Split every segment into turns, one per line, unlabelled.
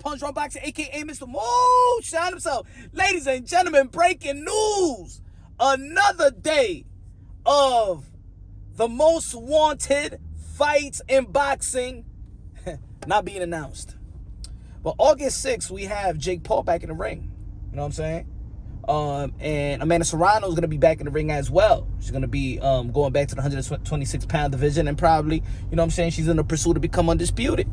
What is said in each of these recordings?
Punch Run Boxing, a.k.a. Mr. Moonshine himself. Ladies and gentlemen, breaking news. Another day of the most wanted fights in boxing not being announced. But August 6th, we have Jake Paul back in the ring. You know what I'm saying? And Amanda Serrano is going to be back in the ring as well. She's going to be going back to the 126-pound division, and probably, you know what I'm saying, she's in the pursuit to become undisputed.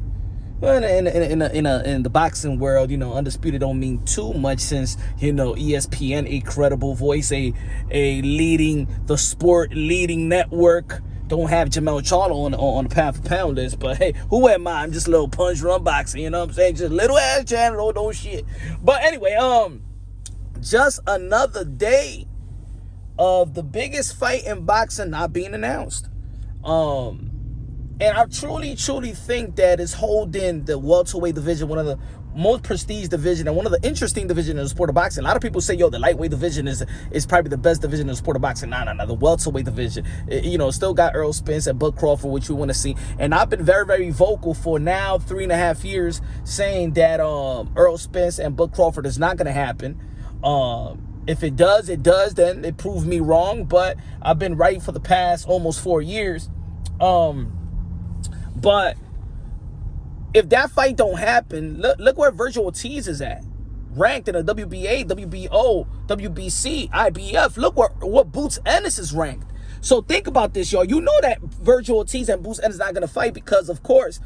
Well, in the boxing world, you know, undisputed don't mean too much, since, you know, ESPN, a credible voice, a leading the sport, leading network, don't have Jamel Charlo on the pound for pound list. But hey, who am I? I'm just a little Punch Run Boxing, you know what I'm saying? Just little ass channel, no shit. But anyway, just another day of the biggest fight in boxing not being announced. And I truly think that it's holding the welterweight division, one of the most prestige division and one of the interesting division in the sport of boxing. A lot of people say, yo, the lightweight division is probably the best division in the sport of boxing. Nah, the welterweight division. You know, still got Errol Spence and Bud Crawford, which we want to see. And I've been very, very vocal for now 3.5 years, saying that Errol Spence and Bud Crawford is not going to happen. If it does, then it proved me wrong. But I've been right for the past almost 4 years. But if that fight don't happen, look where Virgil Ortiz is at, ranked in the WBA, WBO, WBC, IBF. Look what Boots Ennis is ranked. So think about this, y'all. You know that Virgil Ortiz and Boots Ennis not gonna fight because, of course,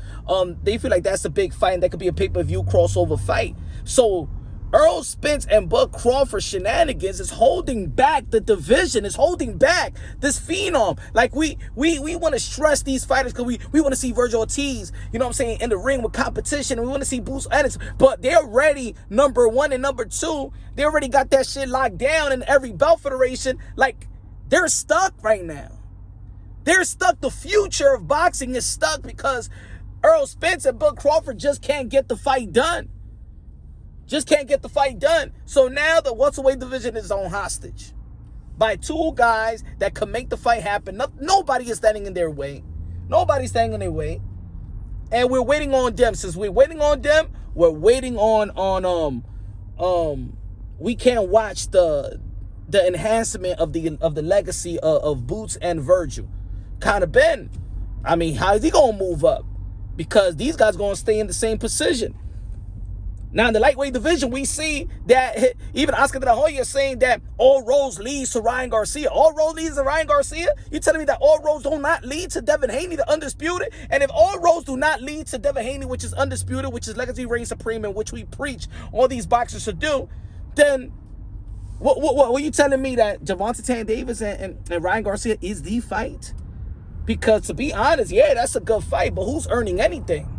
they feel like that's a big fight and that could be a pay-per-view crossover fight. So Errol Spence and Bud Crawford shenanigans is holding back the division, is holding back this phenom. Like, we want to stress these fighters because we want to see Virgil Ortiz, you know what I'm saying, in the ring with competition, and we want to see Boots Ennis, but they're already number 1 and number 2. They already got that shit locked down in every belt federation. Like, they're stuck right now. They're stuck. The future of boxing is stuck because Errol Spence and Bud Crawford just can't get the fight done. Just can't get the fight done. So now the welterweight division is on hostage by 2 guys that could make the fight happen. Nobody is standing in their way. Nobody's standing in their way. And we're waiting on them. Since we're waiting on them, we're waiting on we can't watch the enhancement of the legacy of Boots and Virgil. Kind of Ben. I mean, how is he gonna move up? Because these guys gonna stay in the same position. Now, in the lightweight division, we see that even Oscar De La Hoya is saying that all roads lead to Ryan Garcia. All roads lead to Ryan Garcia? You're telling me that all roads do not lead to Devin Haney, the undisputed? And if all roads do not lead to Devin Haney, which is undisputed, which is legacy reign supreme, and which we preach all these boxers should do, then what are you telling me, that Gervonta Tank Davis and Ryan Garcia is the fight? Because, to be honest, yeah, that's a good fight, but who's earning anything?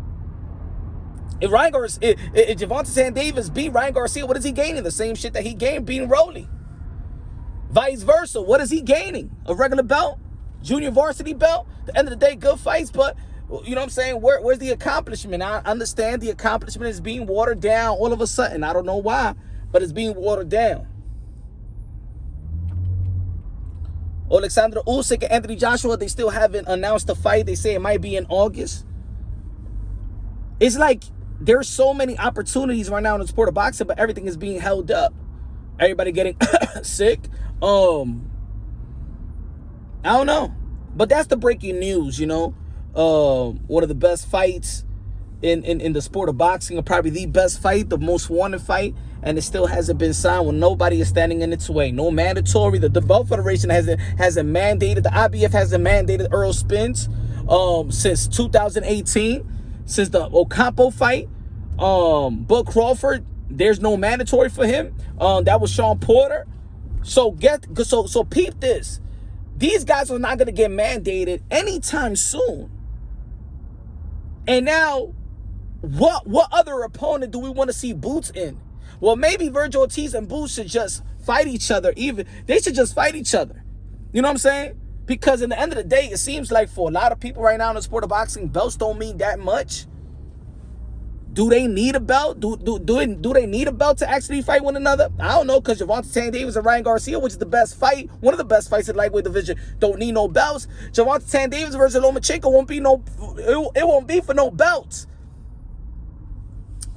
If Gervonta Tank Davis beat Ryan Garcia, what is he gaining? The same shit that he gained beating Rolly. Vice versa, what is he gaining? A regular belt? Junior varsity belt? At the end of the day, good fights, but, you know what I'm saying, where's the accomplishment? I understand the accomplishment is being watered down all of a sudden. I don't know why, but it's being watered down. Alexander Usyk and Anthony Joshua, they still haven't announced the fight. They say it might be in August. It's like there's so many opportunities right now in the sport of boxing, but everything is being held up. Everybody getting sick. I don't know. But that's the breaking news, you know. One of the best fights in the sport of boxing, or probably the best fight, the most wanted fight, and it still hasn't been signed when nobody is standing in its way. No mandatory. The Belt Federation hasn't mandated. The IBF hasn't mandated Errol Spence since 2018. Since the Ocampo fight, Bud Crawford, there's no mandatory for him. That was Sean Porter. So peep this. These guys are not gonna get mandated anytime soon. And now, what other opponent do we want to see Boots in? Well, maybe Virgil Ortiz and Boots should just fight each other. They should just fight each other. You know what I'm saying? Because in the end of the day, it seems like for a lot of people right now in the sport of boxing, belts don't mean that much. Do they need a belt? Do they need a belt to actually fight one another? I don't know, because Gervonta Tank Davis and Ryan Garcia, which is the best fight, one of the best fights in the lightweight division, don't need no belts. Gervonta Tank Davis versus Lomachenko won't be for no belts.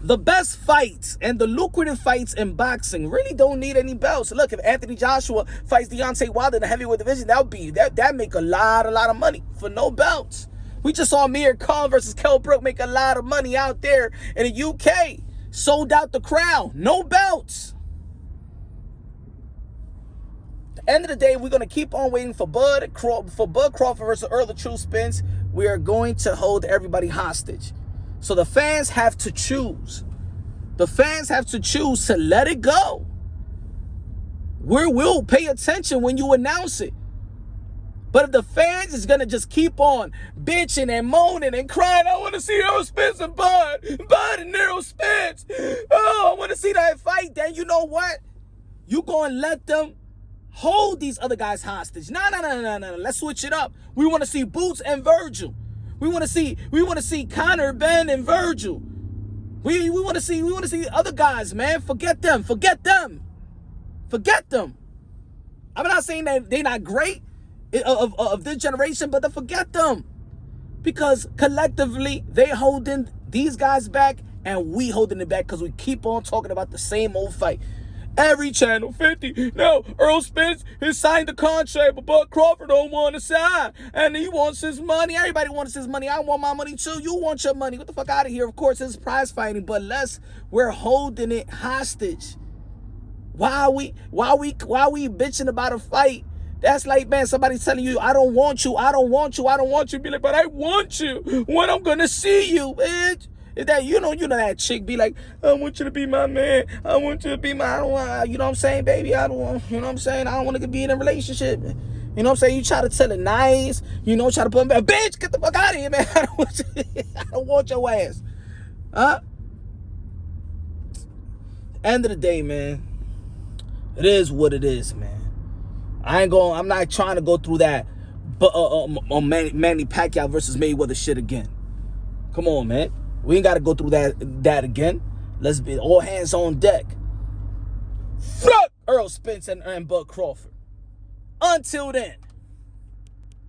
The best fights and the lucrative fights in boxing really don't need any belts. Look, if Anthony Joshua fights Deontay Wilder in the heavyweight division, that make a lot of money for no belts. We just saw Amir Khan versus Kell Brook make a lot of money out there in the UK. Sold out the crowd, no belts. At the end of the day, we're gonna keep on waiting for Bud Crawford versus Errol the True Spence. We are going to hold everybody hostage. So the fans have to choose. The fans have to choose to let it go. We'll pay attention when you announce it. But if the fans is going to just keep on bitching and moaning and crying, I want to see Errol Spence and Bud and Errol Spence. Oh, I want to see that fight. Then you know what? You going to let them hold these other guys hostage. No. Let's switch it up. We want to see Boots and Virgil. We want to see Conor, Ben, and Virgil. We want to see other guys, man. Forget them. I'm not saying that they're not great of this generation, but forget them. Because collectively, they holding these guys back, and we holding it back because we keep on talking about the same old fight. Every channel, 50. No, Errol Spence has signed the contract, but Bud Crawford don't want to sign. And he wants his money. Everybody wants his money. I want my money too. You want your money. Get the fuck out of here. Of course, it's prize fighting, but we're holding it hostage. Why are we bitching about a fight? That's like, man, somebody telling you, I don't want you. Be like, but I want you. When I'm gonna see you, bitch. Is that you know that chick be like, I want you to be my man. I want you to be my, you know what I'm saying, baby? I don't want, you know what I'm saying? I don't want to be in a relationship. You know what I'm saying? You try to tell it nice, try to put him back. Bitch, get the fuck out of here, man. I don't want your ass. Huh? End of the day, man. It is what it is, man. I'm not trying to go through that Manny Pacquiao versus Mayweather shit again. Come on, man. We ain't got to go through that again. Let's be all hands on deck. Fuck Errol Spence and Bud Crawford. Until then.